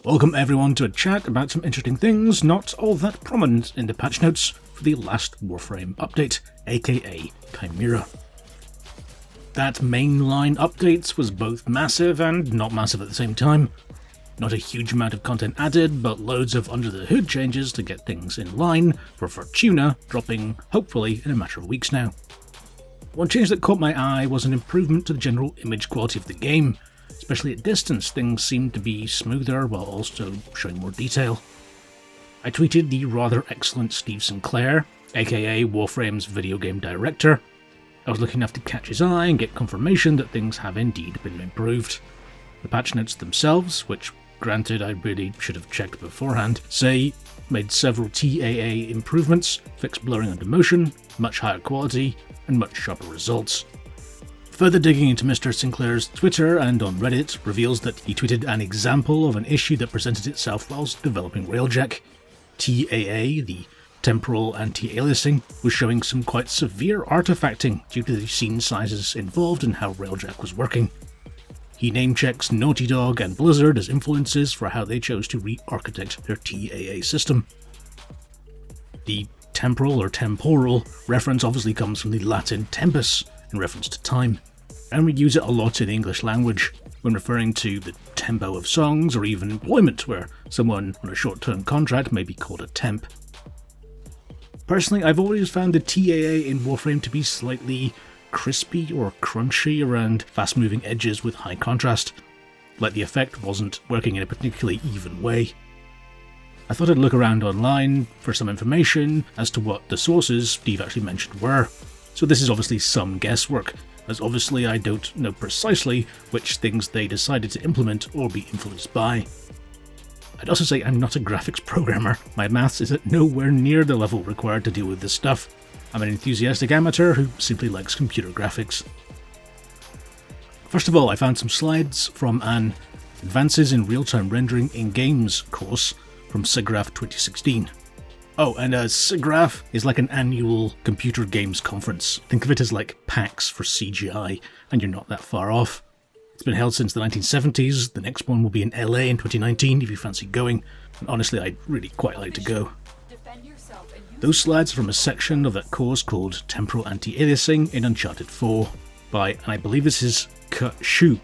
Welcome everyone to a chat about some interesting things not all that prominent in the patch notes for the last Warframe update, aka Chimera. That mainline update was both massive and not massive at the same time. Not a huge amount of content added, but loads of under-the-hood changes to get things in line for Fortuna dropping hopefully in a matter of weeks now. One change that caught my eye was an improvement to the general image quality of the game. Especially at distance, things seemed to be smoother while also showing more detail. I tweeted the rather excellent Steve Sinclair, aka Warframe's video game director. I was lucky enough to catch his eye and get confirmation that things have indeed been improved. The patch notes themselves, which granted I really should have checked beforehand, say made several TAA improvements, fixed blurring under motion, much higher quality, and much sharper results. Further digging into Mr. Sinclair's Twitter and on Reddit reveals that he tweeted an example of an issue that presented itself whilst developing Railjack. TAA, the temporal anti-aliasing, was showing some quite severe artifacting due to the scene sizes involved and how Railjack was working. He name-checks Naughty Dog and Blizzard as influences for how they chose to re-architect their TAA system. The temporal or temporal reference obviously comes from the Latin tempus, in reference to time, and we use it a lot in the English language when referring to the tempo of songs or even employment, where someone on a short-term contract may be called a temp. Personally, I've always found the TAA in Warframe to be slightly crispy or crunchy around fast-moving edges with high contrast, like the effect wasn't working in a particularly even way. I thought I'd look around online for some information as to what the sources Steve actually mentioned were. So this is obviously some guesswork, as obviously I don't know precisely which things they decided to implement or be influenced by. I'd also say I'm not a graphics programmer. My maths is at nowhere near the level required to deal with this stuff. I'm an enthusiastic amateur who simply likes computer graphics. First of all, I found some slides from an Advances in Real-Time Rendering in Games course from SIGGRAPH 2016. Oh, and SIGGRAPH is like an annual computer games conference. Think of it as like PAX for CGI, and you're not that far off. It's been held since the 1970s, the next one will be in LA in 2019 if you fancy going, and honestly I'd really quite like to go. Those slides are from a section of that course called Temporal Anti-Aliasing in Uncharted 4 by, and I believe this is Shu,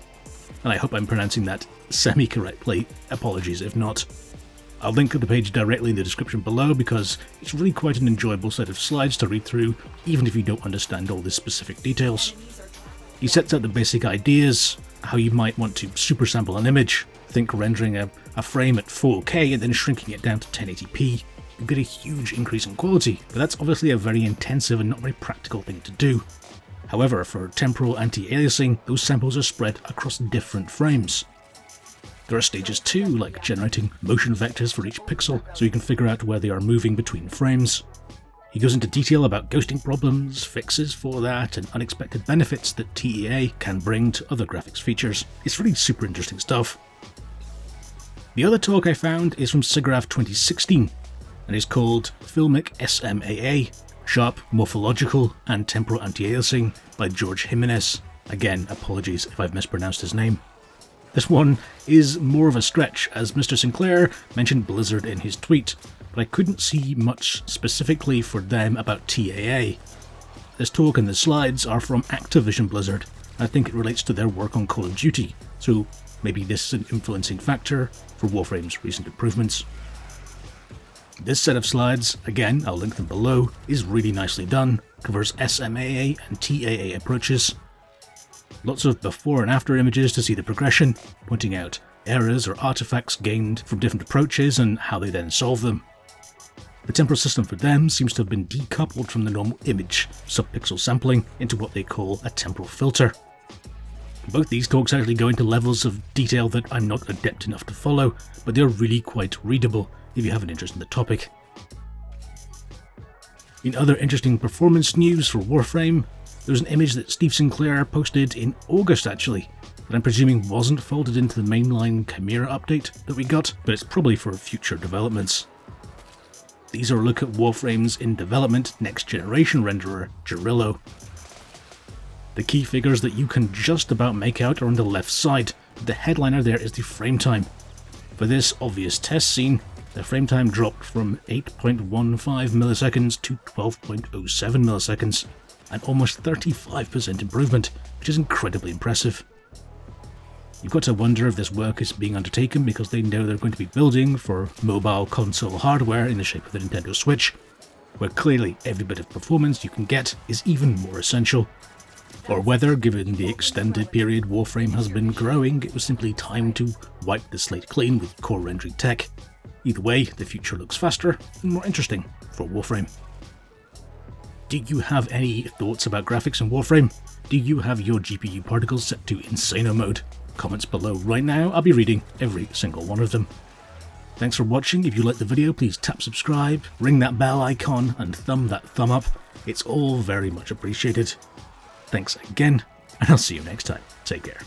and I hope I'm pronouncing that semi-correctly, apologies if not. I'll link to the page directly in the description below because it's really quite an enjoyable set of slides to read through, even if you don't understand all the specific details. He sets out the basic ideas, how you might want to super sample an image, think rendering a frame at 4K and then shrinking it down to 1080p. You get a huge increase in quality, but that's obviously a very intensive and not very practical thing to do. However, for temporal anti-aliasing, those samples are spread across different frames. There are stages too, like generating motion vectors for each pixel, so you can figure out where they are moving between frames. He goes into detail about ghosting problems, fixes for that, and unexpected benefits that TAA can bring to other graphics features. It's really super interesting stuff. The other talk I found is from SIGGRAPH 2016, and is called Filmic SMAA, Sharp, Morphological, and Temporal Anti-Aliasing by George Jimenez. Again, apologies if I've mispronounced his name. This one is more of a stretch, as Mr. Sinclair mentioned Blizzard in his tweet, but I couldn't see much specifically for them about TAA. This talk and the slides are from Activision Blizzard. I think it relates to their work on Call of Duty, so maybe this is an influencing factor for Warframe's recent improvements. This set of slides, again I'll link them below, is really nicely done, covers SMAA and TAA approaches. Lots of before and after images to see the progression, pointing out errors or artifacts gained from different approaches and how they then solve them. The temporal system for them seems to have been decoupled from the normal image subpixel sampling into what they call a temporal filter. Both these talks actually go into levels of detail that I'm not adept enough to follow, but they're really quite readable if you have an interest in the topic. In other interesting performance news for Warframe, there's an image that Steve Sinclair posted in August actually, that I'm presuming wasn't folded into the mainline Chimera update that we got, but it's probably for future developments. These are a look at Warframe's in development next generation renderer, Jarilo. The key figures that you can just about make out are on the left side, but the headliner there is the frame time. For this obvious test scene, the frame time dropped from 8.15 milliseconds to 12.07 milliseconds, an almost 35% improvement, which is incredibly impressive. You've got to wonder if this work is being undertaken because they know they're going to be building for mobile console hardware in the shape of the Nintendo Switch, where clearly every bit of performance you can get is even more essential. Or whether, given the extended period Warframe has been growing, it was simply time to wipe the slate clean with core rendering tech. Either way, the future looks faster and more interesting for Warframe. Do you have any thoughts about graphics in Warframe? Do you have your GPU particles set to Insano mode? Comments below right now, I'll be reading every single one of them. Thanks for watching. If you liked the video, please tap subscribe, ring that bell icon, and thumb that thumb up. It's all very much appreciated. Thanks again, and I'll see you next time. Take care.